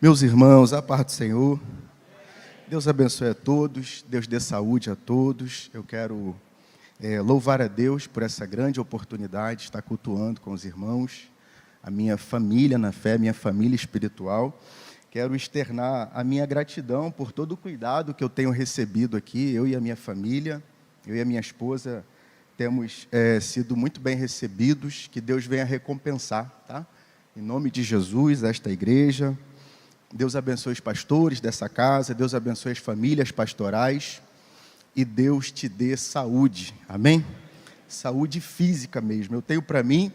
Meus irmãos, a paz do Senhor, Deus abençoe a todos, Deus dê saúde a todos. Eu quero louvar a Deus por essa grande oportunidade de estar cultuando com os irmãos, a minha família na fé, minha família espiritual. Quero externar a minha gratidão por todo o cuidado que eu tenho recebido aqui, eu e a minha família, eu e a minha esposa temos sido muito bem recebidos, que Deus venha recompensar, tá? Em nome de Jesus, esta igreja. Deus abençoe os pastores dessa casa, Deus abençoe as famílias pastorais e Deus te dê saúde, amém? Saúde física mesmo. Eu tenho para mim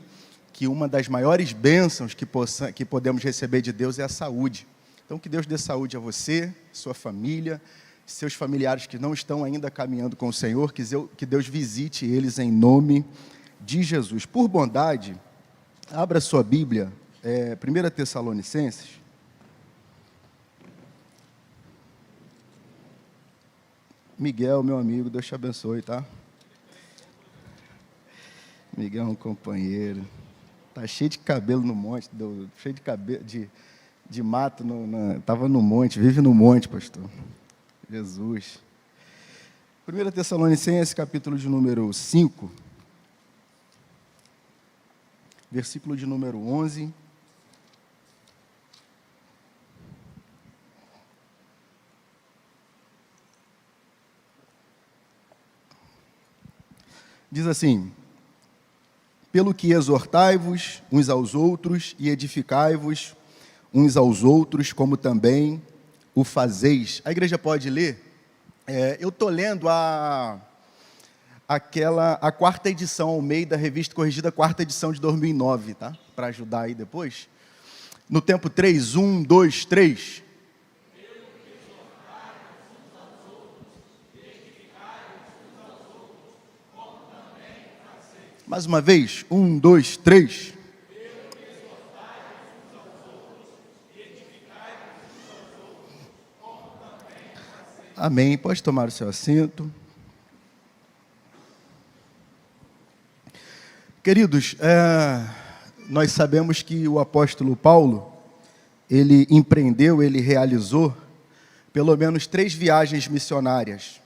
que uma das maiores bênçãos que podemos receber de Deus é a saúde. Então, que Deus dê saúde a você, sua família, seus familiares que não estão ainda caminhando com o Senhor, que Deus visite eles em nome de Jesus. Por bondade, abra sua Bíblia, 1 Tessalonicenses. Miguel, meu amigo, Deus te abençoe, tá? Miguel é um companheiro. Tá cheio de cabelo no monte, cheio de cabelo de mato, estava no monte, vive no monte, pastor. Jesus. 1 Tessalonicenses, capítulo de número 5, versículo de número 11. Diz assim: pelo que exortai-vos uns aos outros e edificai-vos uns aos outros, como também o fazeis. A igreja pode ler? Eu estou lendo a quarta edição, ao meio da revista corrigida, quarta edição de 2009, tá? Para ajudar aí depois. No tempo 3, 1, 2, 3. Mais uma vez, 1, 2, 3. Amém. Pode tomar o seu assento. Queridos, nós sabemos que o apóstolo Paulo, ele empreendeu, ele realizou pelo menos 3 viagens missionárias.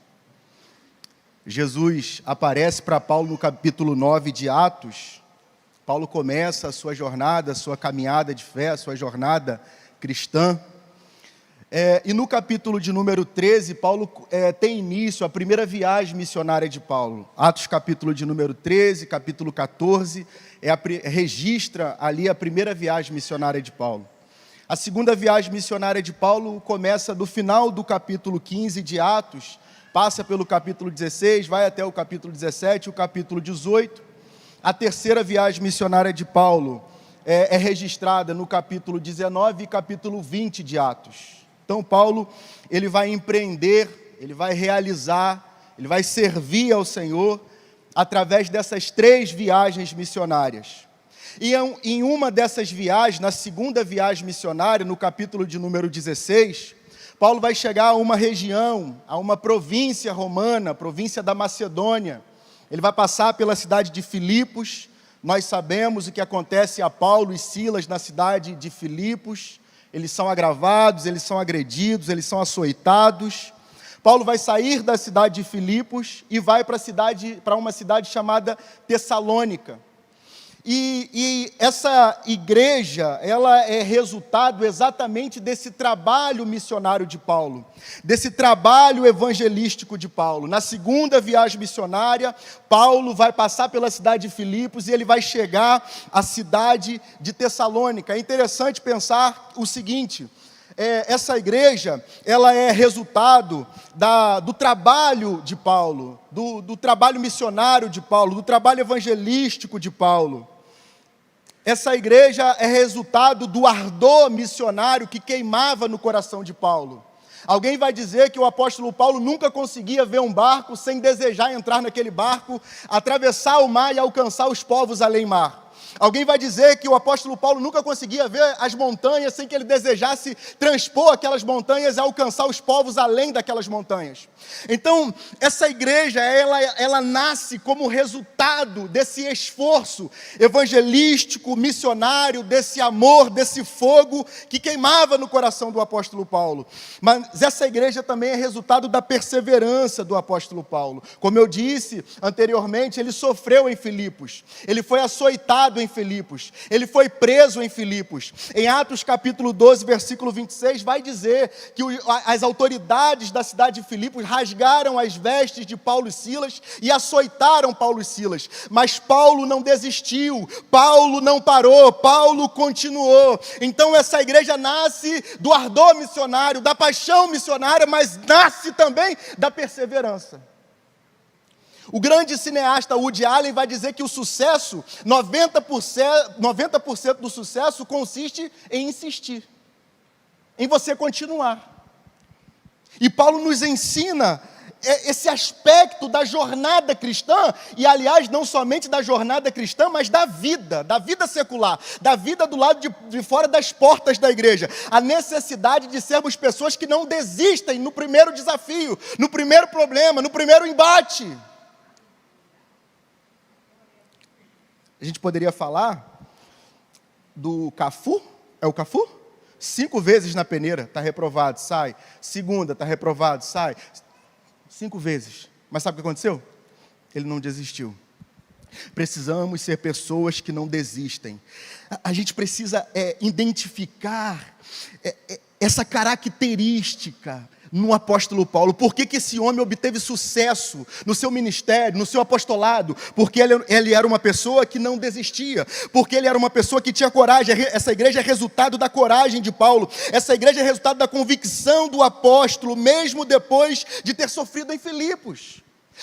Jesus aparece para Paulo no capítulo 9 de Atos. Paulo começa a sua jornada, a sua caminhada de fé, a sua jornada cristã. E no capítulo de número 13, Paulo tem início a primeira viagem missionária de Paulo. Atos capítulo de número 13, capítulo 14, registra ali a primeira viagem missionária de Paulo. A segunda viagem missionária de Paulo começa do final do capítulo 15 de Atos, passa pelo capítulo 16, vai até o capítulo 17, o capítulo 18. A terceira viagem missionária de Paulo é registrada no capítulo 19 e capítulo 20 de Atos. Então, Paulo, ele vai empreender, ele vai realizar, ele vai servir ao Senhor através dessas 3 viagens missionárias. E em uma dessas viagens, na segunda viagem missionária, no capítulo de número 16, Paulo vai chegar a uma região, a uma província romana, província da Macedônia. Ele vai passar pela cidade de Filipos. Nós sabemos o que acontece a Paulo e Silas na cidade de Filipos. Eles são agravados, eles são agredidos, eles são açoitados. Paulo vai sair da cidade de Filipos e vai para uma cidade chamada Tessalônica. E essa igreja, ela é resultado exatamente desse trabalho missionário de Paulo, desse trabalho evangelístico de Paulo. Na segunda viagem missionária, Paulo vai passar pela cidade de Filipos e ele vai chegar à cidade de Tessalônica. É interessante pensar o seguinte: essa igreja, ela é resultado do trabalho de Paulo, do trabalho missionário de Paulo, do trabalho evangelístico de Paulo. Essa igreja é resultado do ardor missionário que queimava no coração de Paulo. Alguém vai dizer que o apóstolo Paulo nunca conseguia ver um barco sem desejar entrar naquele barco, atravessar o mar e alcançar os povos além mar. Alguém vai dizer que o apóstolo Paulo nunca conseguia ver as montanhas sem que ele desejasse transpor aquelas montanhas e alcançar os povos além daquelas montanhas. Então, essa igreja, ela nasce como resultado desse esforço evangelístico, missionário, desse amor, desse fogo que queimava no coração do apóstolo Paulo. Mas essa igreja também é resultado da perseverança do apóstolo Paulo. Como eu disse anteriormente, ele sofreu em Filipos, ele foi açoitado em Filipos, ele foi preso em Filipos. Em Atos capítulo 12, versículo 26, vai dizer que as autoridades da cidade de Filipos rasgaram as vestes de Paulo e Silas e açoitaram Paulo e Silas. Mas Paulo não desistiu, Paulo não parou, Paulo continuou. Então essa igreja nasce do ardor missionário, da paixão missionária, mas nasce também da perseverança. O grande cineasta Woody Allen vai dizer que o sucesso, 90% do sucesso consiste em insistir, em você continuar. E Paulo nos ensina esse aspecto da jornada cristã, e aliás, não somente da jornada cristã, mas da vida secular, da vida do lado de fora das portas da igreja. A necessidade de sermos pessoas que não desistem no primeiro desafio, no primeiro problema, no primeiro embate. A gente poderia falar do Cafu, é o Cafu? 5 vezes na peneira, está reprovado, sai. Segunda, está reprovado, sai. 5 vezes. Mas sabe o que aconteceu? Ele não desistiu. Precisamos ser pessoas que não desistem. A gente precisa identificar essa característica no apóstolo Paulo. Por que esse homem obteve sucesso no seu ministério, no seu apostolado? Porque ele era uma pessoa que não desistia, porque ele era uma pessoa que tinha coragem. Essa igreja é resultado da coragem de Paulo, essa igreja é resultado da convicção do apóstolo, mesmo depois de ter sofrido em Filipos.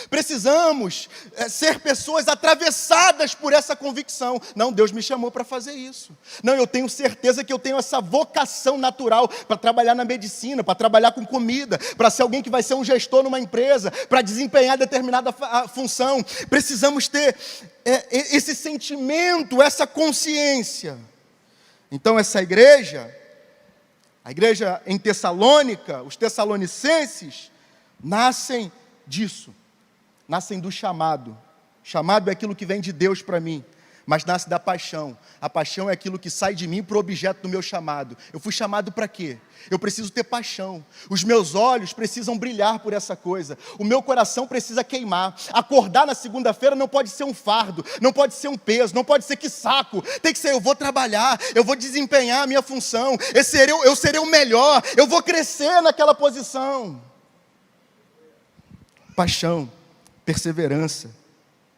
Precisamos ser pessoas atravessadas por essa convicção. Não, Deus me chamou para fazer isso. Não, eu tenho certeza que eu tenho essa vocação natural para trabalhar na medicina, para trabalhar com comida, para ser alguém que vai ser um gestor numa empresa, para desempenhar determinada função. Precisamos ter esse sentimento, essa consciência. Então essa igreja, a igreja em Tessalônica, os tessalonicenses, nascem disso. Nascem do chamado. Chamado é aquilo que vem de Deus para mim, mas nasce da paixão. A paixão é aquilo que sai de mim para o objeto do meu chamado. Eu fui chamado para quê? Eu preciso ter paixão. Os meus olhos precisam brilhar por essa coisa. O meu coração precisa queimar. Acordar na segunda-feira não pode ser um fardo, não pode ser um peso, não pode ser que saco. Tem que ser, eu vou trabalhar, eu vou desempenhar a minha função, eu serei o melhor, eu vou crescer naquela posição. Paixão, perseverança,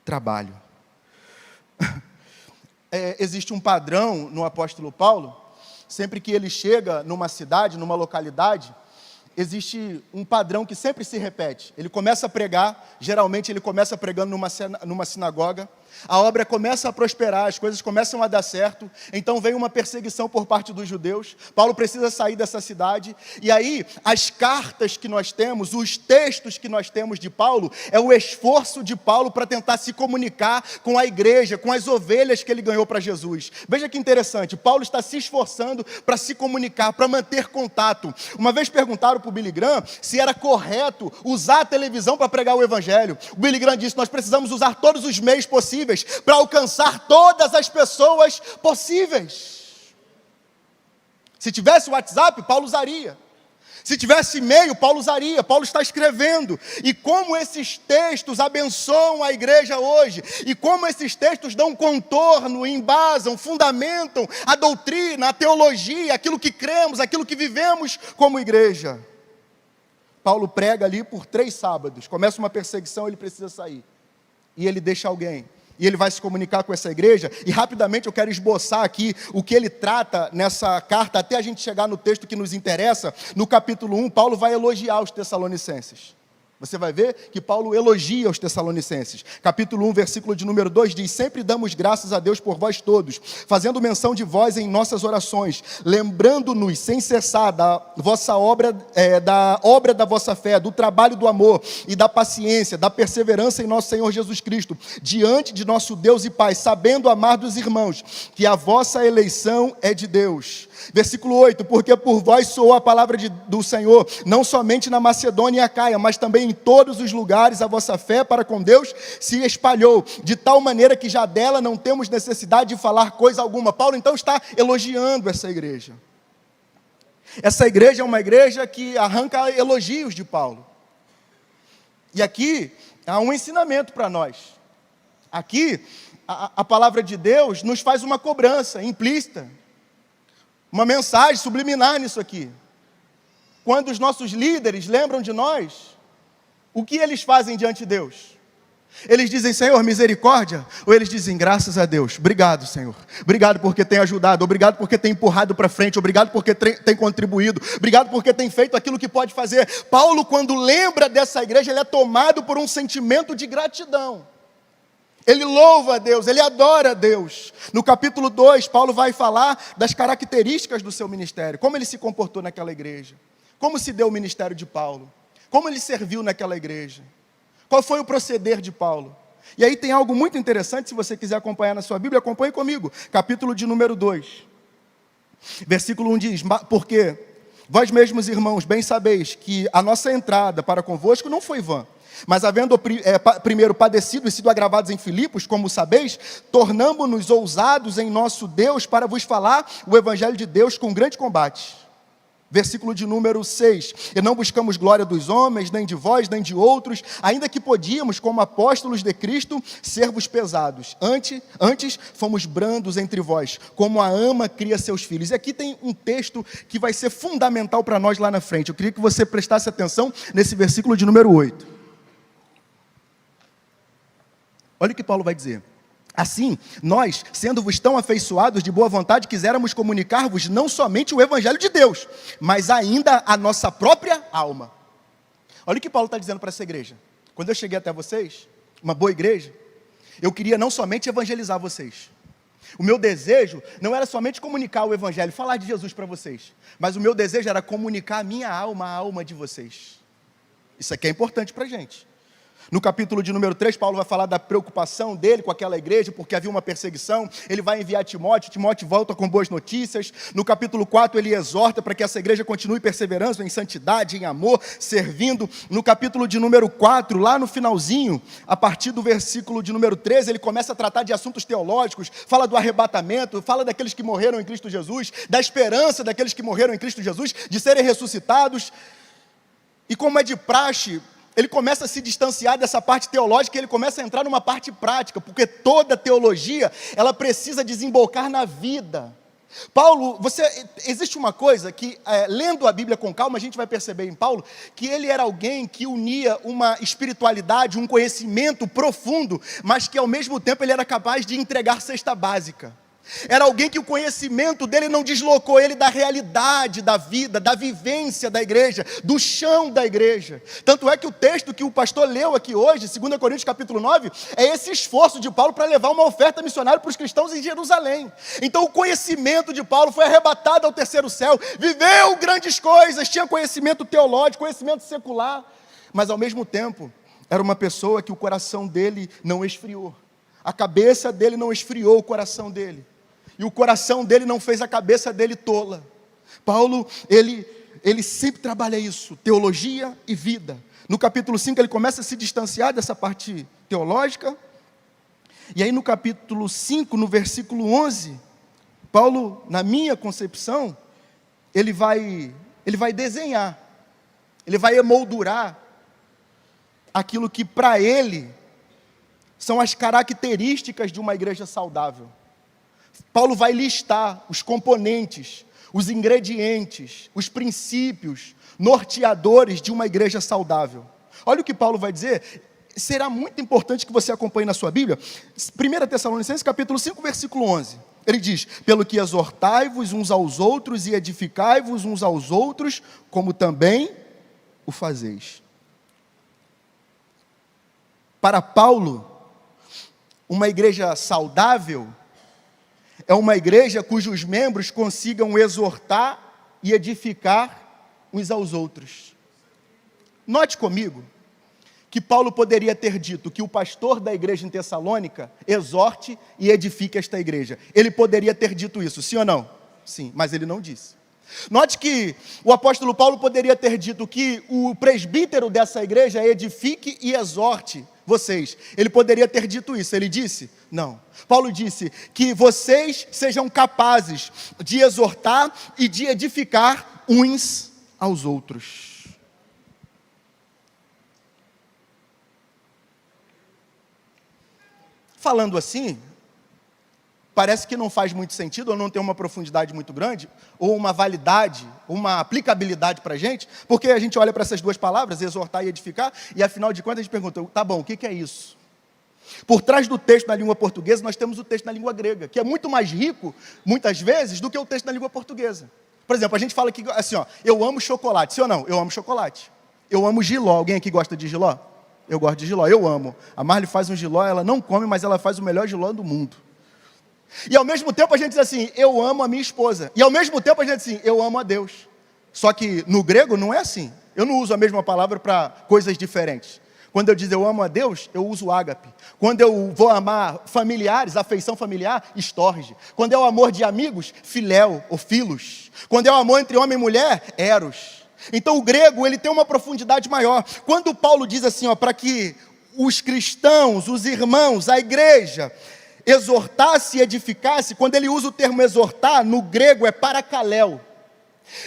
trabalho. Existe um padrão no apóstolo Paulo. Sempre que ele chega numa cidade, numa localidade, existe um padrão que sempre se repete. Ele começa a pregar, geralmente ele começa pregando numa sinagoga, a obra começa a prosperar, as coisas começam a dar certo, então vem uma perseguição por parte dos judeus. Paulo precisa sair dessa cidade, e aí as cartas que nós temos, os textos que nós temos de Paulo, é o esforço de Paulo para tentar se comunicar com a igreja, com as ovelhas que ele ganhou para Jesus. Veja que interessante, Paulo está se esforçando para se comunicar, para manter contato. Uma vez perguntaram para o Billy Graham se era correto usar a televisão para pregar o evangelho. O Billy Graham disse: nós precisamos usar todos os meios possíveis para alcançar todas as pessoas possíveis. Se tivesse WhatsApp, Paulo usaria. Se tivesse e-mail, Paulo usaria. Paulo está escrevendo. E como esses textos abençoam a igreja hoje, e como esses textos dão contorno, embasam, fundamentam a doutrina, a teologia, aquilo que cremos, aquilo que vivemos como igreja. Paulo prega ali por 3 sábados. Começa uma perseguição, ele precisa sair. E ele deixa alguém. E ele vai se comunicar com essa igreja, e rapidamente eu quero esboçar aqui o que ele trata nessa carta, até a gente chegar no texto que nos interessa. No capítulo 1, Paulo vai elogiar os tessalonicenses. Você vai ver que Paulo elogia os Tessalonicenses. Capítulo 1, versículo de número 2 diz: sempre damos graças a Deus por vós todos, fazendo menção de vós em nossas orações, lembrando-nos sem cessar da vossa obra, da obra da vossa fé, do trabalho do amor e da paciência, da perseverança em nosso Senhor Jesus Cristo, diante de nosso Deus e Pai, sabendo amar dos irmãos, que a vossa eleição é de Deus. Versículo 8, porque por vós soou a palavra do Senhor, não somente na Macedônia e Acaia, mas também em todos os lugares a vossa fé para com Deus se espalhou, de tal maneira que já dela não temos necessidade de falar coisa alguma. Paulo então está elogiando essa igreja. Essa igreja é uma igreja que arranca elogios de Paulo. E aqui há um ensinamento para nós. Aqui a palavra de Deus nos faz uma cobrança implícita, uma mensagem subliminar nisso aqui. Quando os nossos líderes lembram de nós, o que eles fazem diante de Deus? Eles dizem, Senhor, misericórdia? Ou eles dizem, graças a Deus, obrigado, Senhor. Obrigado porque tem ajudado, obrigado porque tem empurrado para frente, obrigado porque tem contribuído, obrigado porque tem feito aquilo que pode fazer. Paulo, quando lembra dessa igreja, ele é tomado por um sentimento de gratidão. Ele louva a Deus, ele adora a Deus. No capítulo 2, Paulo vai falar das características do seu ministério, como ele se comportou naquela igreja, como se deu o ministério de Paulo, como ele serviu naquela igreja, qual foi o proceder de Paulo. E aí tem algo muito interessante, se você quiser acompanhar na sua Bíblia, acompanhe comigo, capítulo de número 2, versículo 1 diz, porque vós mesmos, irmãos, bem sabeis que a nossa entrada para convosco não foi vã, mas havendo primeiro padecido e sido agravados em Filipos, como sabeis, tornamo-nos ousados em nosso Deus para vos falar o Evangelho de Deus com grande combate. Versículo de número 6, e não buscamos glória dos homens, nem de vós, nem de outros, ainda que podíamos, como apóstolos de Cristo, ser-vos pesados. Antes fomos brandos entre vós, como a ama cria seus filhos. E aqui tem um texto que vai ser fundamental para nós lá na frente. Eu queria que você prestasse atenção nesse versículo de número 8. Olha o que Paulo vai dizer. Assim, nós, sendo-vos tão afeiçoados de boa vontade, quiséramos comunicar-vos não somente o Evangelho de Deus, mas ainda a nossa própria alma. Olha o que Paulo está dizendo para essa igreja. Quando eu cheguei até vocês, uma boa igreja, eu queria não somente evangelizar vocês. O meu desejo não era somente comunicar o Evangelho, falar de Jesus para vocês, mas o meu desejo era comunicar a minha alma, a alma de vocês. Isso aqui é importante para a gente. No capítulo de número 3, Paulo vai falar da preocupação dele com aquela igreja, porque havia uma perseguição. Ele vai enviar Timóteo, Timóteo volta com boas notícias. No capítulo 4, ele exorta para que essa igreja continue perseverando em santidade, em amor, servindo. No capítulo de número 4, lá no finalzinho, a partir do versículo de número 13, ele começa a tratar de assuntos teológicos, fala do arrebatamento, fala daqueles que morreram em Cristo Jesus, da esperança daqueles que morreram em Cristo Jesus, de serem ressuscitados. E como é de praxe, ele começa a se distanciar dessa parte teológica e ele começa a entrar numa parte prática, porque toda teologia, ela precisa desembocar na vida. Paulo, existe uma coisa que, lendo a Bíblia com calma, a gente vai perceber em Paulo, que ele era alguém que unia uma espiritualidade, um conhecimento profundo, mas que ao mesmo tempo ele era capaz de entregar cesta básica. Era alguém que o conhecimento dele não deslocou ele da realidade da vida, da vivência da igreja, do chão da igreja. Tanto é que o texto que o pastor leu aqui hoje, 2 Coríntios capítulo 9, é esse esforço de Paulo para levar uma oferta missionária para os cristãos em Jerusalém. Então o conhecimento de Paulo foi arrebatado ao terceiro céu, viveu grandes coisas, tinha conhecimento teológico, conhecimento secular, mas ao mesmo tempo era uma pessoa que o coração dele não esfriou. A cabeça dele não esfriou o coração dele. E o coração dele não fez a cabeça dele tola. Paulo, ele sempre trabalha isso, teologia e vida. No capítulo 5 ele começa a se distanciar dessa parte teológica. E aí no capítulo 5, no versículo 11, Paulo, na minha concepção, ele vai desenhar, ele vai emoldurar aquilo que para ele são as características de uma igreja saudável. Paulo vai listar os componentes, os ingredientes, os princípios norteadores de uma igreja saudável. Olha o que Paulo vai dizer, será muito importante que você acompanhe na sua Bíblia. 1 Tessalonicenses capítulo 5, versículo 11. Ele diz, pelo que exortai-vos uns aos outros e edificai-vos uns aos outros, como também o fazeis. Para Paulo, uma igreja saudável é uma igreja cujos membros consigam exortar e edificar uns aos outros. Note comigo que Paulo poderia ter dito que o pastor da igreja em Tessalônica exorte e edifique esta igreja. Ele poderia ter dito isso, sim ou não? Sim, mas ele não disse. Note que o apóstolo Paulo poderia ter dito que o presbítero dessa igreja edifique e exorte vocês. Ele poderia ter dito isso, ele disse? Não. Paulo disse que vocês sejam capazes de exortar e de edificar uns aos outros. Falando assim, parece que não faz muito sentido, ou não tem uma profundidade muito grande, ou uma validade, uma aplicabilidade para a gente, porque a gente olha para essas duas palavras, exortar e edificar, e afinal de contas a gente pergunta, tá bom, o que é isso? Por trás do texto na língua portuguesa, nós temos o texto na língua grega, que é muito mais rico, muitas vezes, do que o texto na língua portuguesa. Por exemplo, a gente fala que, assim, ó, eu amo chocolate, sim ou não? Eu amo chocolate. Eu amo jiló, alguém aqui gosta de jiló? Eu gosto de jiló, eu amo. A Marli faz um jiló, ela não come, mas ela faz o melhor jiló do mundo. E ao mesmo tempo a gente diz assim, eu amo a minha esposa. E ao mesmo tempo a gente diz assim, eu amo a Deus. Só que no grego não é assim. Eu não uso a mesma palavra para coisas diferentes. Quando eu digo eu amo a Deus, eu uso ágape. Quando eu vou amar familiares, afeição familiar, estorge. Quando é o amor de amigos, filéu ou filos. Quando é o amor entre homem e mulher, eros. Então o grego, ele tem uma profundidade maior. Quando Paulo diz assim, ó, para que os cristãos, os irmãos, a igreja exortasse e edificasse, quando ele usa o termo exortar, no grego é paracaléu.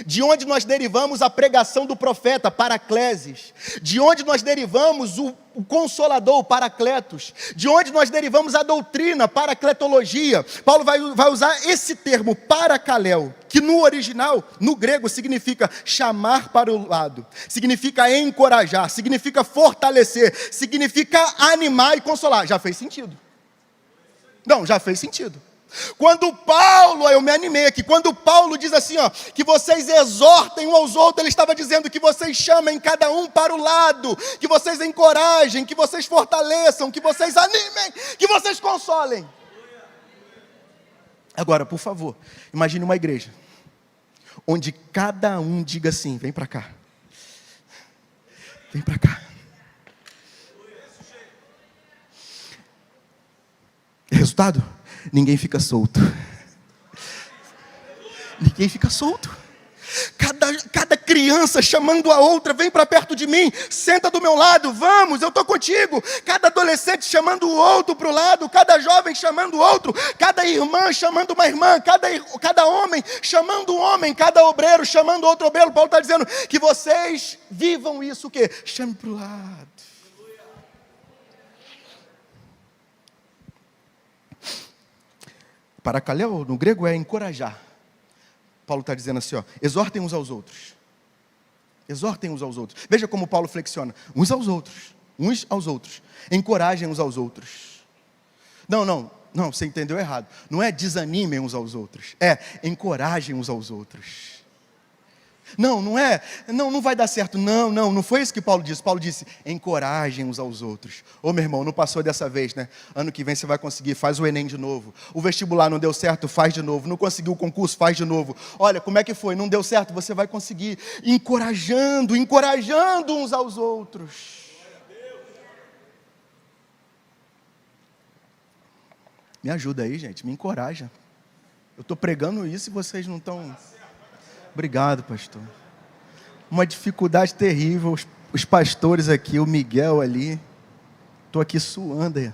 De onde nós derivamos a pregação do profeta, Paracleses. De onde nós derivamos o Consolador, Paracletos. De onde nós derivamos a doutrina, Paracletologia. Paulo vai usar esse termo, paracaléu, que no original, no grego, significa chamar para o lado. Significa encorajar, significa fortalecer, significa animar e consolar. Já fez sentido? Não, já fez sentido. Quando Paulo, eu me animei aqui, quando Paulo diz assim, ó, que vocês exortem uns aos outros, ele estava dizendo que vocês chamem cada um para o lado, que vocês encorajem, que vocês fortaleçam, que vocês animem, que vocês consolem. Agora, por favor, imagine uma igreja, onde cada um diga assim, vem para cá, vem para cá. Resultado? Ninguém fica solto. Ninguém fica solto. Cada criança chamando a outra, vem para perto de mim, senta do meu lado, vamos, eu estou contigo. Cada adolescente chamando o outro para o lado, cada jovem chamando o outro, cada irmã chamando uma irmã, cada homem chamando um homem, cada obreiro chamando outro obreiro. Paulo está dizendo que vocês vivam isso, o quê? Chame para o lado. Paracaléu, no grego, é encorajar. Paulo está dizendo assim, ó, exortem uns aos outros. Exortem uns aos outros. Veja como Paulo flexiona. Uns aos outros. Uns aos outros. Encorajem uns aos outros. Não, você entendeu errado. Não é desanimem uns aos outros. É encorajem uns aos outros. Não vai dar certo. Não foi isso que Paulo disse. Paulo disse, encorajem uns aos outros. Ô meu irmão, não passou dessa vez, né? Ano que vem você vai conseguir, faz o Enem de novo. O vestibular não deu certo, faz de novo. Não conseguiu o concurso, faz de novo. Olha, como é que foi? Não deu certo, você vai conseguir. Encorajando uns aos outros. Me ajuda aí, gente, me encoraja. Eu estou pregando isso e vocês não estão... Obrigado, pastor. Uma dificuldade terrível, os pastores aqui, o Miguel ali. Estou aqui suando aí.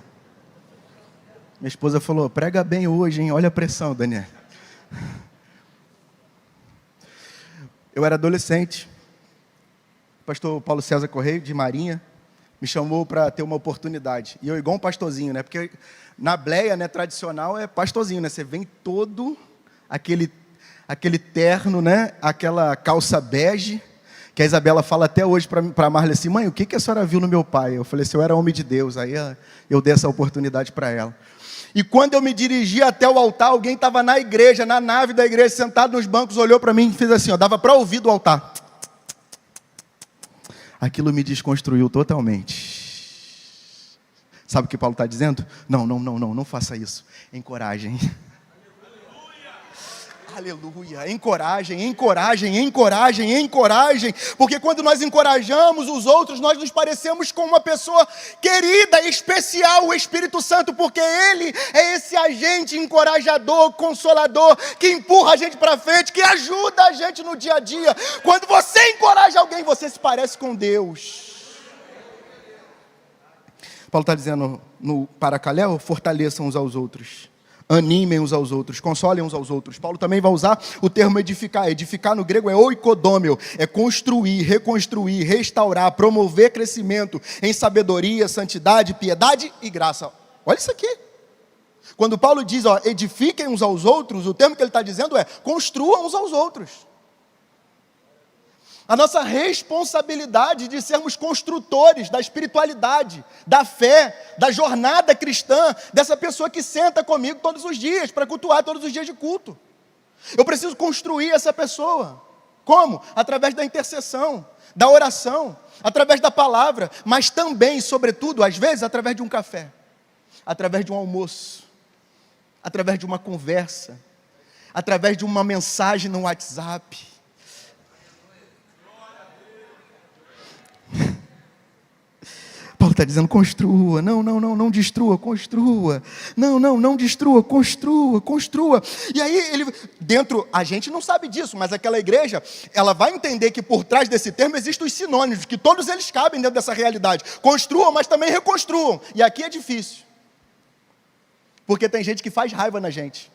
Minha esposa falou, prega bem hoje, hein? Olha a pressão, Daniel. Eu era adolescente. O pastor Paulo César Correia, de Marinha, me chamou para ter uma oportunidade. E eu igual um pastorzinho, né? Porque na bleia, né, tradicional, é pastorzinho, né? Você vem todo aquele terno, né? Aquela calça bege, que a Isabela fala até hoje para a Marli assim, mãe, o que a senhora viu no meu pai? Eu falei assim, eu era homem de Deus. Aí eu dei essa oportunidade para ela. E quando eu me dirigi até o altar, alguém estava na igreja, na nave da igreja, sentado nos bancos, olhou para mim e fez assim, ó, dava para ouvir do altar. Aquilo me desconstruiu totalmente. Sabe o que Paulo está dizendo? Não faça isso. Encorajem. Aleluia, encorajem, porque quando nós encorajamos os outros, nós nos parecemos com uma pessoa querida, especial, o Espírito Santo, porque Ele é esse agente encorajador, consolador, que empurra a gente para frente, que ajuda a gente no dia a dia. Quando você encoraja alguém, você se parece com Deus. Paulo está dizendo no Paracaléu, fortaleçam uns aos outros. Animem uns aos outros, consolem uns aos outros. Paulo também vai usar o termo edificar. Edificar no grego é oikodômio, é construir, reconstruir, restaurar, promover crescimento em sabedoria, santidade, piedade e graça. Olha isso aqui. Quando Paulo diz, edifiquem uns aos outros, o termo que ele está dizendo é construam uns aos outros. A nossa responsabilidade de sermos construtores da espiritualidade, da fé, da jornada cristã, dessa pessoa que senta comigo todos os dias, para cultuar todos os dias de culto. Eu preciso construir essa pessoa. Como? Através da intercessão, da oração, através da palavra, mas também, sobretudo, às vezes, através de um café, através de um almoço, através de uma conversa, através de uma mensagem no WhatsApp. Paulo está dizendo, construa, não destrua, construa, não destrua, construa, e aí a gente não sabe disso, mas aquela igreja, ela vai entender que por trás desse termo existem os sinônimos, que todos eles cabem dentro dessa realidade, construam, mas também reconstruam, e aqui é difícil, porque tem gente que faz raiva na gente.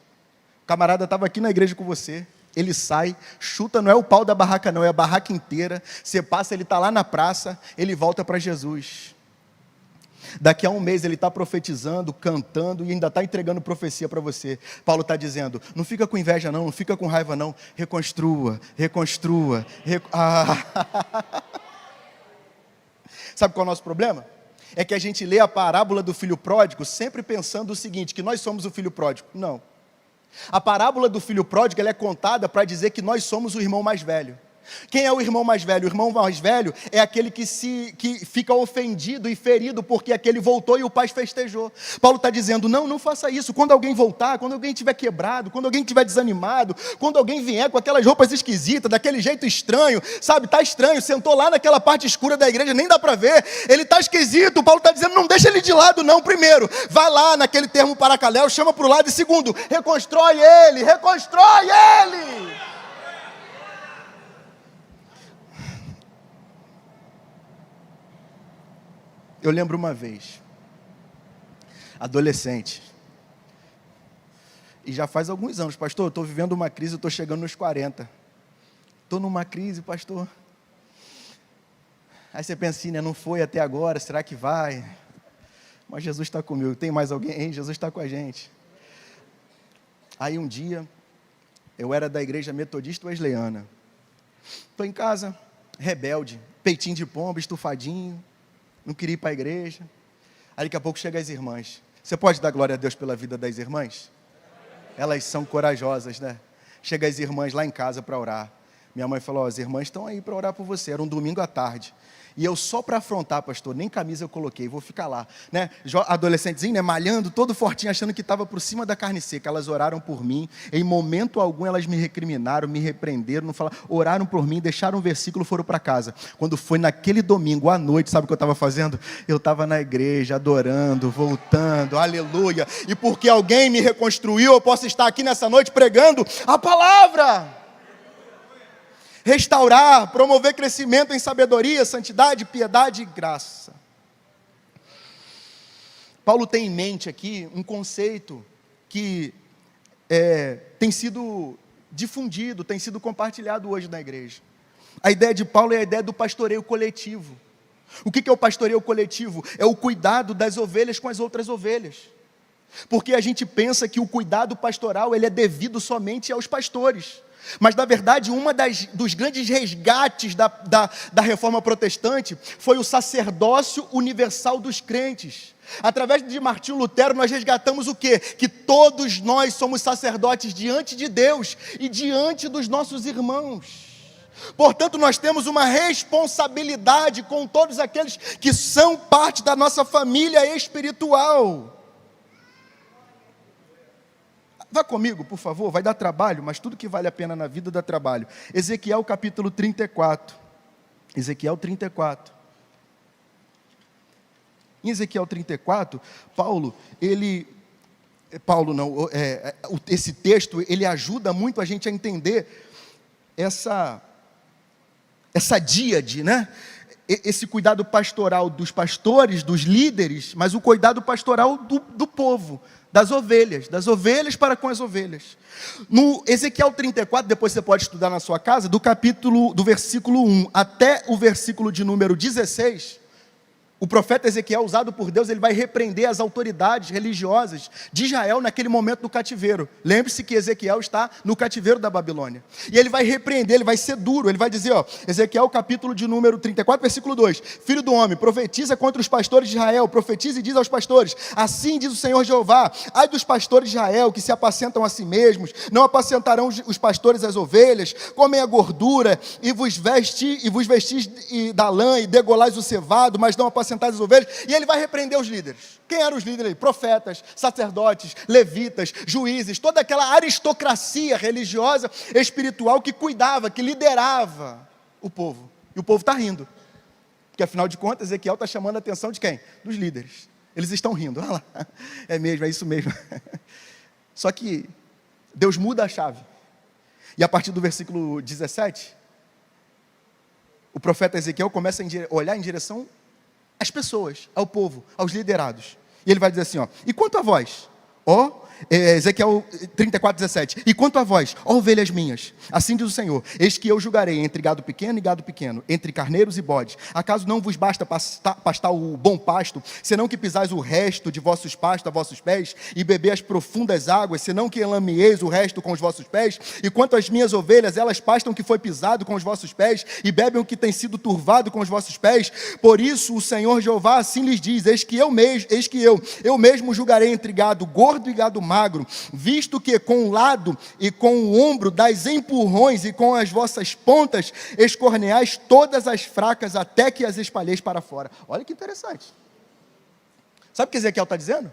O camarada estava aqui na igreja com você, ele sai, chuta, não é o pau da barraca não, é a barraca inteira, você passa, ele está lá na praça, ele volta para Jesus. Daqui a um mês ele está profetizando, cantando e ainda está entregando profecia para você. Paulo está dizendo, não fica com inveja não fica com raiva não, reconstrua. Sabe qual é o nosso problema? É que a gente lê a parábola do filho pródigo sempre pensando o seguinte, que nós somos o filho pródigo. Não. A parábola do filho pródigo ela é contada para dizer que nós somos o irmão mais velho. Quem é o irmão mais velho? O irmão mais velho é aquele que fica ofendido e ferido porque aquele voltou e o pai festejou. Paulo está dizendo, não faça isso. Quando alguém voltar, quando alguém estiver quebrado, quando alguém estiver desanimado, quando alguém vier com aquelas roupas esquisitas, daquele jeito estranho, sabe, está estranho, sentou lá naquela parte escura da igreja, nem dá para ver, ele está esquisito. Paulo está dizendo, não deixa ele de lado não, primeiro, vai lá naquele termo paracaléu, chama para o lado, e segundo, reconstrói ele. Eu lembro uma vez, adolescente, e já faz alguns anos, pastor, eu estou vivendo uma crise, eu estou chegando nos 40, estou numa crise, pastor, aí você pensa assim, né, não foi até agora, será que vai? Mas Jesus está comigo, tem mais alguém? Hein? Jesus está com a gente. Aí um dia, eu era da igreja metodista wesleyana, estou em casa, rebelde, peitinho de pomba, estufadinho, não queria ir para a igreja. Aí daqui a pouco chegam as irmãs. Você pode dar glória a Deus pela vida das irmãs? Elas são corajosas, né? Chegam as irmãs lá em casa para orar. Minha mãe falou, as irmãs estão aí para orar por você. Era um domingo à tarde. E eu só para afrontar, pastor, nem camisa eu coloquei, vou ficar lá, né? Adolescentezinho, né? Malhando, todo fortinho, achando que estava por cima da carne seca. Elas oraram por mim, em momento algum elas me recriminaram, me repreenderam, não falaram, oraram por mim, deixaram um versículo, foram para casa. Quando foi naquele domingo à noite, sabe o que eu estava fazendo? Eu estava na igreja, adorando, voltando, aleluia. E porque alguém me reconstruiu, eu posso estar aqui nessa noite pregando a palavra. Restaurar, promover crescimento em sabedoria, santidade, piedade e graça. Paulo tem em mente aqui um conceito que tem sido difundido, tem sido compartilhado hoje na igreja. A ideia de Paulo é a ideia do pastoreio coletivo. O que é o pastoreio coletivo? É o cuidado das ovelhas com as outras ovelhas. Porque a gente pensa que o cuidado pastoral ele é devido somente aos pastores. Mas, na verdade, dos grandes resgates da reforma protestante foi o sacerdócio universal dos crentes. Através de Martinho Lutero, nós resgatamos o quê? Que todos nós somos sacerdotes diante de Deus e diante dos nossos irmãos. Portanto, nós temos uma responsabilidade com todos aqueles que são parte da nossa família espiritual. Vá comigo, por favor, vai dar trabalho, mas tudo que vale a pena na vida dá trabalho. Ezequiel capítulo 34. Ezequiel 34. Em Ezequiel 34, esse texto, ele ajuda muito a gente a entender essa díade, né? Esse cuidado pastoral dos pastores, dos líderes, mas o cuidado pastoral do povo, das ovelhas para com as ovelhas. No Ezequiel 34, depois você pode estudar na sua casa, do versículo 1 até o versículo de número 16, o profeta Ezequiel, usado por Deus, ele vai repreender as autoridades religiosas de Israel naquele momento do cativeiro. Lembre-se que Ezequiel está no cativeiro da Babilônia. E ele vai repreender, ele vai ser duro, ele vai dizer, Ezequiel capítulo de número 34, versículo 2. Filho do homem, profetiza contra os pastores de Israel, profetiza e diz aos pastores, assim diz o Senhor Jeová, ai dos pastores de Israel que se apacentam a si mesmos, não apacentarão os pastores as ovelhas, comem a gordura e vos vestis da lã e degolais o cevado, mas não apacentais as ovelhas, e ele vai repreender os líderes. Quem eram os líderes? Profetas, sacerdotes, levitas, juízes, toda aquela aristocracia religiosa, espiritual que cuidava, que liderava o povo. E o povo está rindo. Porque afinal de contas, Ezequiel está chamando a atenção de quem? Dos líderes. Eles estão rindo. Olha lá. É mesmo, é isso mesmo. Só que Deus muda a chave. E a partir do versículo 17, o profeta Ezequiel começa a olhar em direção às pessoas, ao povo, aos liderados. E ele vai dizer assim, e quanto a vós, Ezequiel 34, 17, e quanto a vós, ovelhas minhas, assim diz o Senhor, eis que eu julgarei entre gado pequeno e gado pequeno, entre carneiros e bodes. Acaso não vos basta pastar o bom pasto, senão que pisais o resto de vossos pastos a vossos pés, e beber as profundas águas, senão que enlamieis o resto com os vossos pés? E quanto às minhas ovelhas, elas pastam o que foi pisado com os vossos pés, e bebem o que tem sido turvado com os vossos pés. Por isso o Senhor Jeová assim lhes diz, eis que eu mesmo julgarei entre gado gordo e gado magro, visto que com o lado e com o ombro dais empurrões e com as vossas pontas escorneais todas as fracas até que as espalheis para fora. Olha que interessante. Sabe o que Ezequiel está dizendo?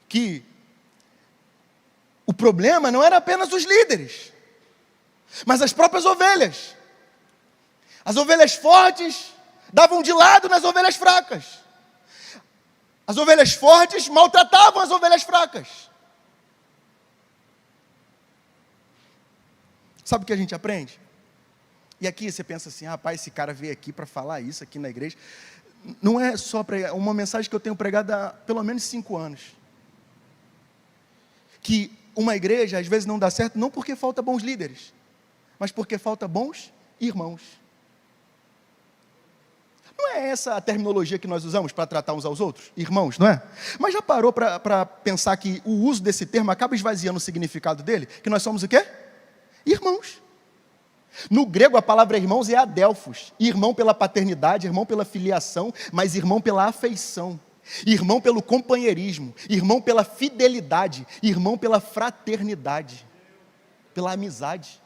Que o problema não era apenas os líderes, mas as próprias ovelhas. As ovelhas fortes davam de lado nas ovelhas fracas. As ovelhas fortes maltratavam as ovelhas fracas. Sabe o que a gente aprende? E aqui você pensa assim, rapaz, esse cara veio aqui para falar isso aqui na igreja. Não é só uma mensagem que eu tenho pregado há pelo menos 5 anos. Que uma igreja às vezes não dá certo, não porque falta bons líderes, mas porque falta bons irmãos. Não é essa a terminologia que nós usamos para tratar uns aos outros? Irmãos, não é? Mas já parou para pensar que o uso desse termo acaba esvaziando o significado dele? Que nós somos o quê? Irmãos. No grego a palavra irmãos é adelphos. Irmão pela paternidade, irmão pela filiação, mas irmão pela afeição. Irmão pelo companheirismo, irmão pela fidelidade, irmão pela fraternidade, pela amizade.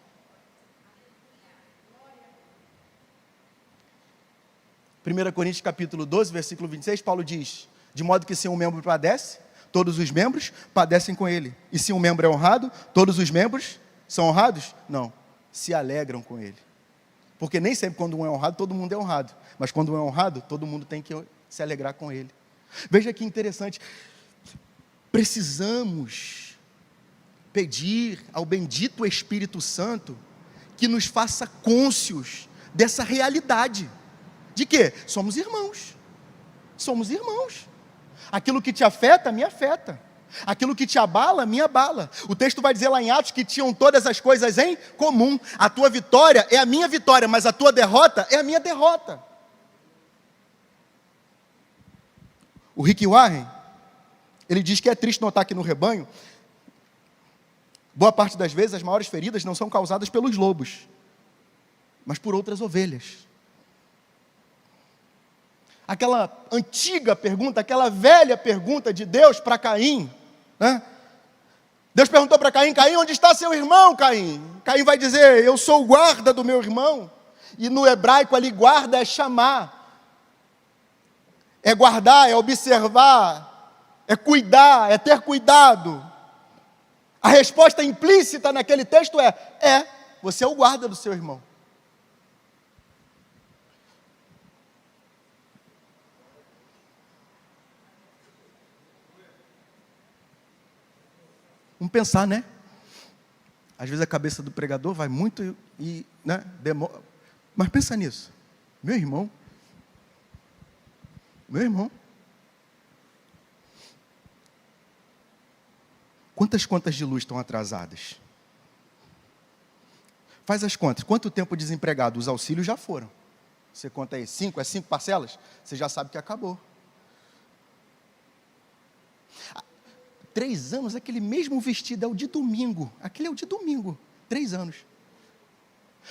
1 Coríntios capítulo 12, versículo 26, Paulo diz, de modo que se um membro padece, todos os membros padecem com ele. E se um membro é honrado, todos os membros são honrados? Não, se alegram com ele. Porque nem sempre quando um é honrado, todo mundo é honrado. Mas quando um é honrado, todo mundo tem que se alegrar com ele. Veja que interessante. Precisamos pedir ao bendito Espírito Santo que nos faça cônscios dessa realidade. De quê? Somos irmãos. Somos irmãos. Aquilo que te afeta, me afeta. Aquilo que te abala, me abala. O texto vai dizer lá em Atos que tinham todas as coisas em comum. A tua vitória é a minha vitória, mas a tua derrota é a minha derrota. O Rick Warren, ele diz que é triste notar que no rebanho, boa parte das vezes as maiores feridas não são causadas pelos lobos, mas por outras ovelhas. Aquela antiga pergunta, aquela velha pergunta de Deus para Caim, né? Deus perguntou para Caim: Caim, onde está seu irmão, Caim? Caim vai dizer: eu sou o guarda do meu irmão. E no hebraico ali, guarda é chamar, é guardar, é observar, é cuidar, é ter cuidado. A resposta implícita naquele texto é, você é o guarda do seu irmão. Vamos pensar, né? Às vezes a cabeça do pregador vai muito e, né, demora. Mas pensa nisso. Meu irmão. Quantas contas de luz estão atrasadas? Faz as contas. Quanto tempo desempregado? Os auxílios já foram. Você conta aí, 5 parcelas? Você já sabe que acabou. 3 anos, aquele mesmo vestido é o de domingo. Aquele é o de domingo. 3 anos.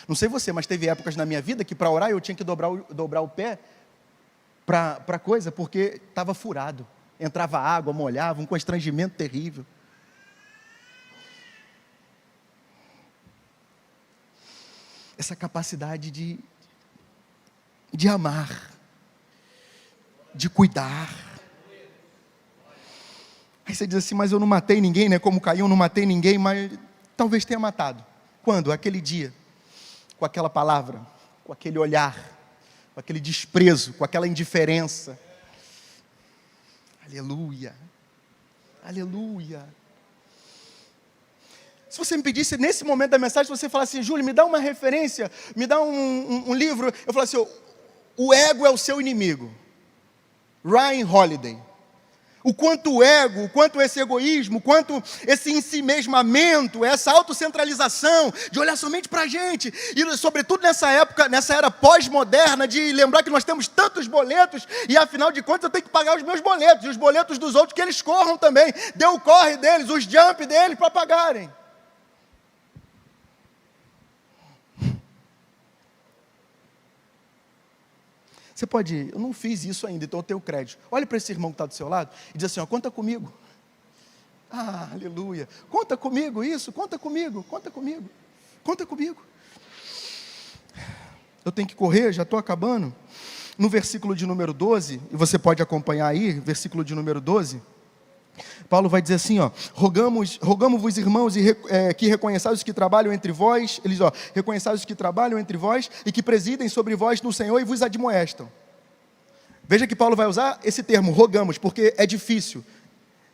Não sei você, mas teve épocas na minha vida que para orar eu tinha que dobrar o pé para coisa, porque estava furado. Entrava água, molhava, um constrangimento terrível. Essa capacidade de amar, de cuidar. Aí você diz assim: mas eu não matei ninguém, né? Como Caim, eu não matei ninguém, mas talvez tenha matado. Quando? Aquele dia, com aquela palavra, com aquele olhar, com aquele desprezo, com aquela indiferença. Aleluia, aleluia. Se você me pedisse nesse momento da mensagem, você falasse: Júlio, me dá uma referência, me dá um livro. Eu falasse: o ego é o seu inimigo. Ryan Holiday. O quanto o ego, o quanto esse egoísmo, o quanto esse ensimesmamento, essa autocentralização, de olhar somente para a gente, e sobretudo nessa época, nessa era pós-moderna, de lembrar que nós temos tantos boletos, e afinal de contas eu tenho que pagar os meus boletos, e os boletos dos outros, que eles corram também, dê o corre deles, os jump deles para pagarem. Você pode, eu não fiz isso ainda, então eu tenho crédito. Olhe para esse irmão que está do seu lado e diz assim: conta comigo. Ah, aleluia. Conta comigo isso, conta comigo. Eu tenho que correr, já estou acabando. No versículo de número 12, e você pode acompanhar aí, versículo de número 12, Paulo vai dizer assim, rogamos-vos, irmãos, que reconheçais os que trabalham entre vós, reconheçais os que trabalham entre vós e que presidem sobre vós no Senhor e vos admoestam. Veja que Paulo vai usar esse termo, rogamos, porque é difícil.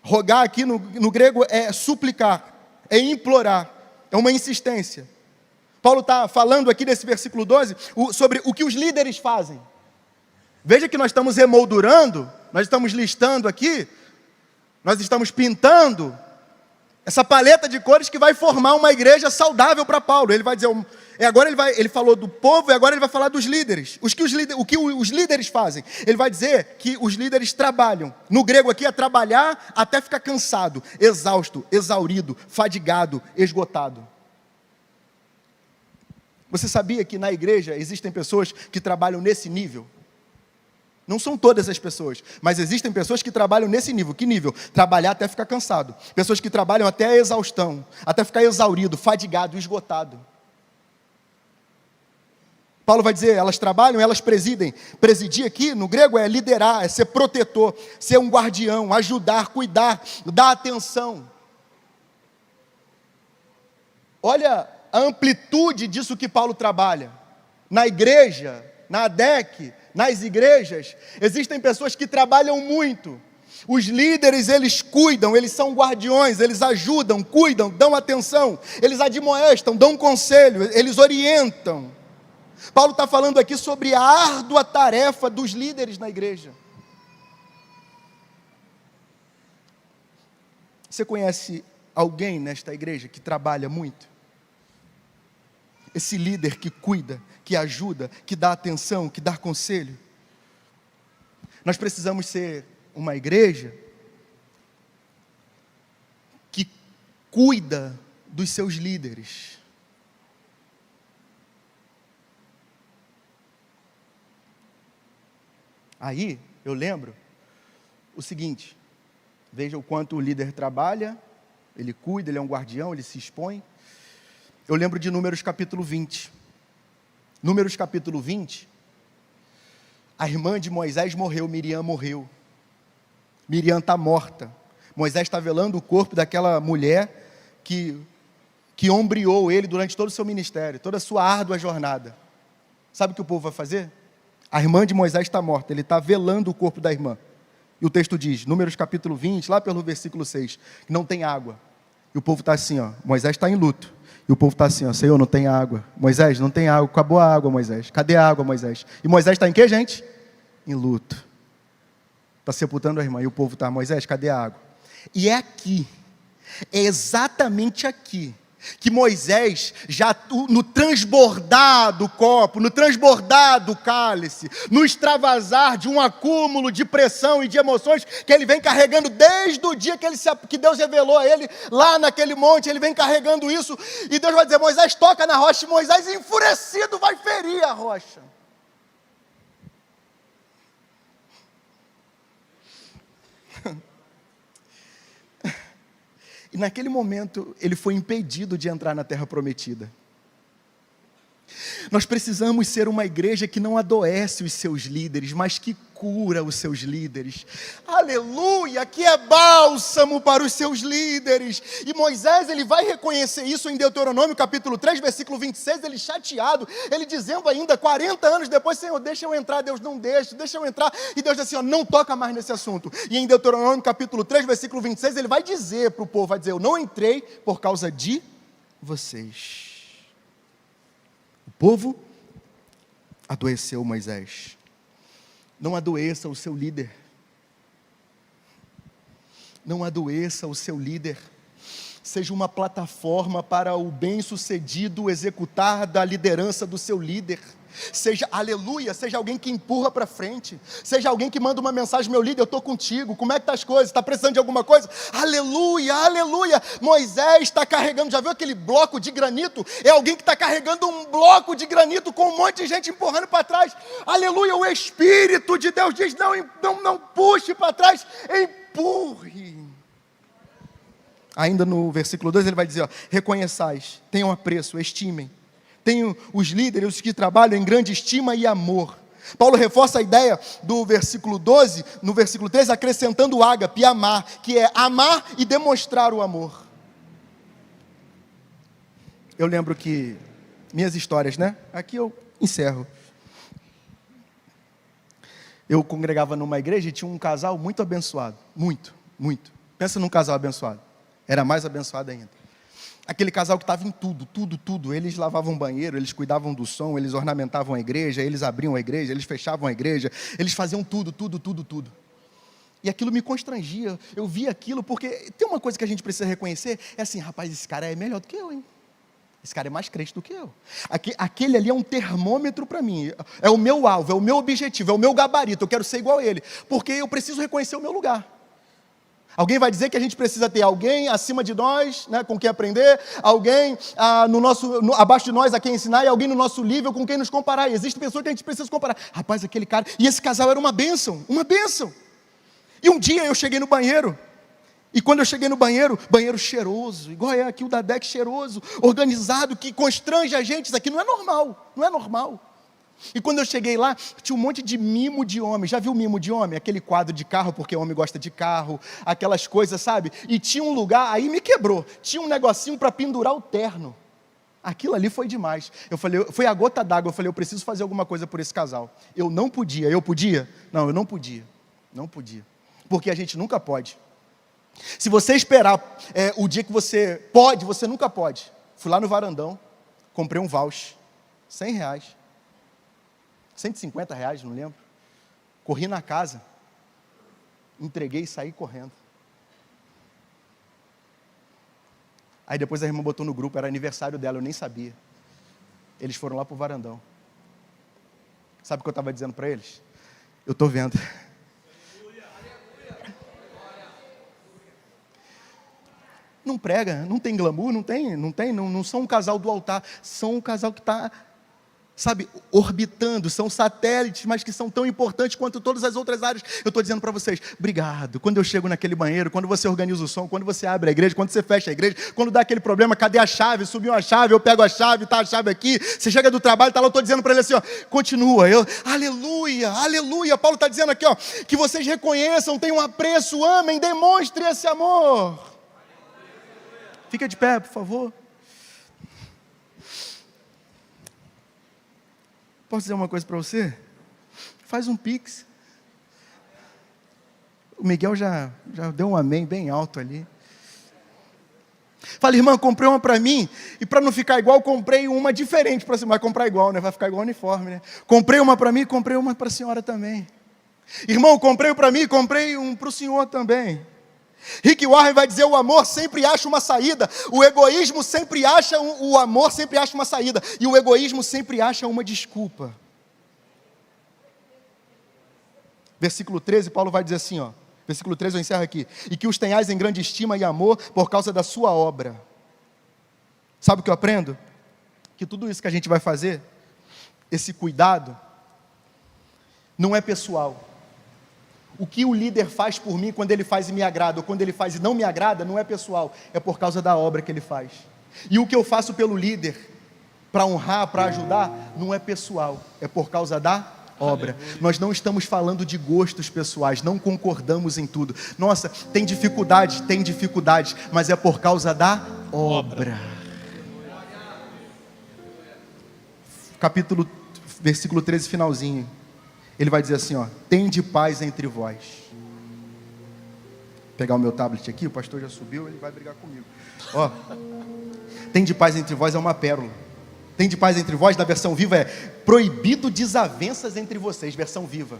Rogar aqui no grego é suplicar, é implorar, é uma insistência. Paulo está falando aqui nesse versículo 12 sobre o que os líderes fazem. Veja que nós estamos emoldurando, nós estamos listando aqui, nós estamos pintando essa paleta de cores que vai formar uma igreja saudável para Paulo. Ele vai dizer, ele falou do povo e agora ele vai falar dos líderes. O que os líderes fazem? Ele vai dizer que os líderes trabalham. No grego aqui é trabalhar até ficar cansado, exausto, exaurido, fadigado, esgotado. Você sabia que na igreja existem pessoas que trabalham nesse nível? Não são todas as pessoas, mas existem pessoas que trabalham nesse nível. Que nível? Trabalhar até ficar cansado. Pessoas que trabalham até a exaustão, até ficar exaurido, fadigado, esgotado. Paulo vai dizer, elas trabalham, elas presidem. Presidir aqui, no grego, é liderar, é ser protetor, ser um guardião, ajudar, cuidar, dar atenção. Olha a amplitude disso que Paulo trabalha. Na igreja, na ADEC, nas igrejas, existem pessoas que trabalham muito. Os líderes, eles cuidam, eles são guardiões, eles ajudam, cuidam, dão atenção, eles admoestam, dão conselho, eles orientam. Paulo está falando aqui sobre a árdua tarefa dos líderes na igreja. Você conhece alguém nesta igreja que trabalha muito? Esse líder que cuida, que ajuda, que dá atenção, que dá conselho. Nós precisamos ser uma igreja que cuida dos seus líderes. Aí, eu lembro o seguinte, veja o quanto o líder trabalha ele cuida, ele é um guardião, ele se expõe. Eu lembro de Números capítulo 20. Números capítulo 20, a irmã de Moisés morreu, Miriam morreu. Miriam está morta. Moisés está velando o corpo daquela mulher que ombreou ele durante todo o seu ministério, toda a sua árdua jornada. Sabe o que o povo vai fazer? A irmã de Moisés está morta, ele está velando o corpo da irmã. E o texto diz, Números capítulo 20, lá pelo versículo 6, que não tem água. E o povo está assim, ó, Moisés está em luto. E o povo está assim, ó, Senhor, não tem água. Moisés, não tem água, acabou a água, Moisés. Cadê a água, Moisés? E Moisés está em quê, gente? Em luto. Está sepultando a irmã. E o povo está, Moisés, cadê a água? E é aqui, é exatamente aqui, que Moisés, já no transbordar do copo, no transbordar do cálice, no extravasar de um acúmulo de pressão e de emoções que ele vem carregando desde o dia que Deus revelou a ele, lá naquele monte, ele vem carregando isso, e Deus vai dizer, Moisés toca na rocha, e Moisés enfurecido vai ferir a rocha. E naquele momento, ele foi impedido de entrar na terra prometida. Nós precisamos ser uma igreja que não adoece os seus líderes, mas que cura os seus líderes. Aleluia, que é bálsamo para os seus líderes. E Moisés, ele vai reconhecer isso em Deuteronômio capítulo 3, versículo 26, ele chateado, ele dizendo ainda, 40 anos depois, Senhor, deixa eu entrar. Deus, não deixa eu entrar. E Deus diz assim, ó, não toca mais nesse assunto. E em Deuteronômio capítulo 3, versículo 26, ele vai dizer para o povo, vai dizer, eu não entrei por causa de vocês. O povo adoeceu Moisés. Não adoeça o seu líder. Não adoeça o seu líder. Seja uma plataforma para o bem-sucedido executar da liderança do seu líder. Seja, aleluia, seja alguém que empurra para frente, seja alguém que manda uma mensagem, meu líder, eu estou contigo, como é que está as coisas, está precisando de alguma coisa? Aleluia, aleluia, Moisés está carregando, já viu aquele bloco de granito? É alguém que está carregando um bloco de granito com um monte de gente empurrando para trás, aleluia, o Espírito de Deus diz, não puxe para trás, empurre. Ainda no versículo 2 ele vai dizer, ó, reconheçais, tenham apreço, estimem, tenho os líderes, os que trabalham em grande estima e amor. Paulo reforça a ideia do versículo 12, no versículo 13, acrescentando o ágape, amar, que é amar e demonstrar o amor. Eu lembro que, minhas histórias, né? Aqui eu encerro. Eu congregava numa igreja e tinha um casal muito abençoado, muito. Pensa num casal abençoado, era mais abençoado ainda. Aquele casal que estava em tudo, eles lavavam banheiro, eles cuidavam do som, eles ornamentavam a igreja, eles abriam a igreja, eles fechavam a igreja, eles faziam tudo. E aquilo me constrangia, eu via aquilo, porque tem uma coisa que a gente precisa reconhecer, é assim, rapaz, esse cara é melhor do que eu, hein? Esse cara é mais crente do que eu. Aquele ali é um termômetro para mim, é o meu alvo, é o meu objetivo, é o meu gabarito, eu quero ser igual a ele, porque eu preciso reconhecer o meu lugar. Alguém vai dizer que a gente precisa ter alguém acima de nós, né, com quem aprender, alguém abaixo de nós a quem ensinar, e alguém no nosso nível com quem nos comparar. E existem pessoas que a gente precisa comparar. Rapaz, aquele cara... E esse casal era uma bênção. E um dia eu cheguei no banheiro, e quando eu cheguei no banheiro cheiroso, igual é aqui o da DEC cheiroso, organizado, que constrange a gente. Isso aqui não é normal. E quando eu cheguei lá, tinha um monte de mimo de homem. Já viu mimo de homem? Aquele quadro de carro, porque homem gosta de carro, aquelas coisas, sabe? E tinha um lugar, aí me quebrou, tinha um negocinho para pendurar o terno. Aquilo ali foi demais. Eu falei, foi a gota d'água. Eu falei, eu preciso fazer alguma coisa por esse casal. Eu não podia. Eu podia? Não, eu não podia. Não podia. Porque a gente nunca pode. Se você esperar o dia que você pode, você nunca pode. Fui lá no varandão, comprei um voucher, R$100. R$150, não lembro. Corri na casa, entreguei e saí correndo. Aí depois a irmã botou no grupo, era aniversário dela, eu nem sabia. Eles foram lá para o varandão. Sabe o que eu estava dizendo para eles? Eu estou vendo. Não prega, não tem glamour, não são um casal do altar, são um casal que está sabe, orbitando, são satélites, mas que são tão importantes quanto todas as outras áreas. Eu estou dizendo para vocês, obrigado. Quando eu chego naquele banheiro, quando você organiza o som, quando você abre a igreja, quando você fecha a igreja, quando dá aquele problema, cadê a chave? Subiu a chave, eu pego a chave, está a chave aqui. Você chega do trabalho, está lá, eu estou dizendo para ele assim, ó, continua. Aleluia, aleluia. Paulo está dizendo aqui, ó, que vocês reconheçam, tenham apreço, amem, demonstrem esse amor. Fica de pé, por favor. Posso dizer uma coisa para você? Faz um pix. O Miguel já deu um amém bem alto ali. Fala, irmã, comprei uma para mim, e para não ficar igual, comprei uma diferente para você. Vai comprar igual, né? Vai ficar igual uniforme, né? Comprei uma para mim, comprei uma para a senhora também. Irmão, comprei para mim, comprei um para o senhor também. Rick Warren vai dizer, o amor sempre acha uma saída, o egoísmo sempre acha, o amor sempre acha uma saída, e o egoísmo sempre acha uma desculpa. Versículo 13, Paulo vai dizer assim, ó, versículo 13 eu encerro aqui, e que os tenhais em grande estima e amor por causa da sua obra. Sabe o que eu aprendo? Que tudo isso que a gente vai fazer, esse cuidado, não é pessoal. O que o líder faz por mim, quando ele faz e me agrada, ou quando ele faz e não me agrada, não é pessoal, é por causa da obra que ele faz. E o que eu faço pelo líder, para honrar, para ajudar, não é pessoal, é por causa da obra. Nós não estamos falando de gostos pessoais, não concordamos em tudo. Nossa, tem dificuldades, mas é por causa da obra. Versículo 13, finalzinho. Ele vai dizer assim, ó, tende paz entre vós. Vou pegar o meu tablet aqui, o pastor já subiu, ele vai brigar comigo. Ó, tende paz entre vós é uma pérola. Tende paz entre vós, na versão viva é proibido desavenças entre vocês, versão viva.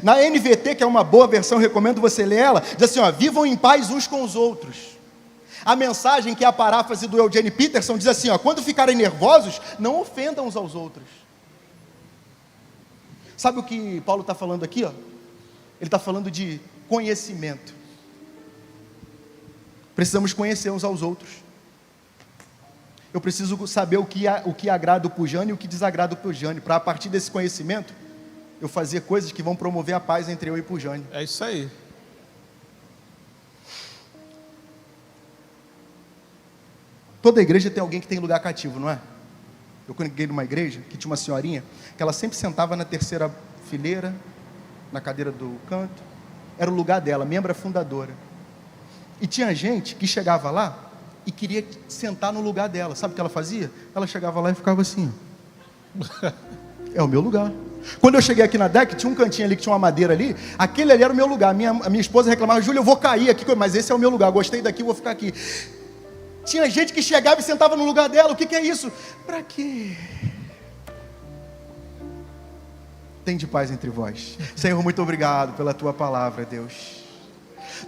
Na NVT, que é uma boa versão, recomendo você ler ela, diz assim, ó, vivam em paz uns com os outros. A mensagem, que é a paráfrase do Eugene Peterson, diz assim, ó, quando ficarem nervosos, não ofendam uns aos outros. Sabe o que Paulo está falando aqui? Ó? Ele está falando de conhecimento. Precisamos conhecer uns aos outros. Eu preciso saber o que agrada o Pujane e o que desagrada o Pujane, para a partir desse conhecimento, eu fazer coisas que vão promover a paz entre eu e Pujane. É isso aí. Toda igreja tem alguém que tem lugar cativo, não é? Eu congreguei numa igreja que tinha uma senhorinha que ela sempre sentava na terceira fileira, na cadeira do canto. Era o lugar dela, membra fundadora. E tinha gente que chegava lá e queria sentar no lugar dela. Sabe o que ela fazia? Ela chegava lá e ficava assim. É o meu lugar. Quando eu cheguei aqui na DEC, tinha um cantinho ali que tinha uma madeira ali. Aquele ali era o meu lugar. A minha esposa reclamava, Júlia, eu vou cair aqui, mas esse é o meu lugar. Gostei daqui, vou ficar aqui. Tinha gente que chegava e sentava no lugar dela. O que é isso? Para quê? Tende paz entre vós. Senhor, muito obrigado pela tua palavra, Deus.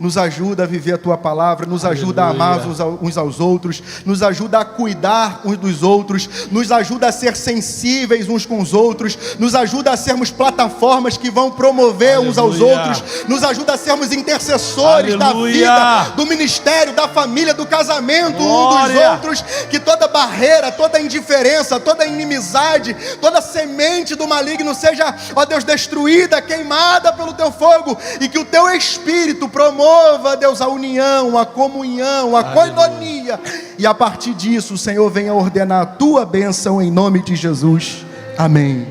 Nos ajuda a viver a tua palavra, nos ajuda a amar uns aos outros, nos ajuda a cuidar uns dos outros, nos ajuda a ser sensíveis uns com os outros, nos ajuda a sermos plataformas que vão promover uns aos outros, nos ajuda a sermos intercessores da vida, do ministério, da família, do casamento uns dos outros, que toda barreira, toda indiferença, toda inimizade, toda semente do maligno seja, ó Deus, destruída, queimada pelo teu fogo, e que o teu Espírito promova, Deus, a união, a comunhão, a koinonia, e a partir disso o Senhor venha ordenar a tua bênção em nome de Jesus, amém.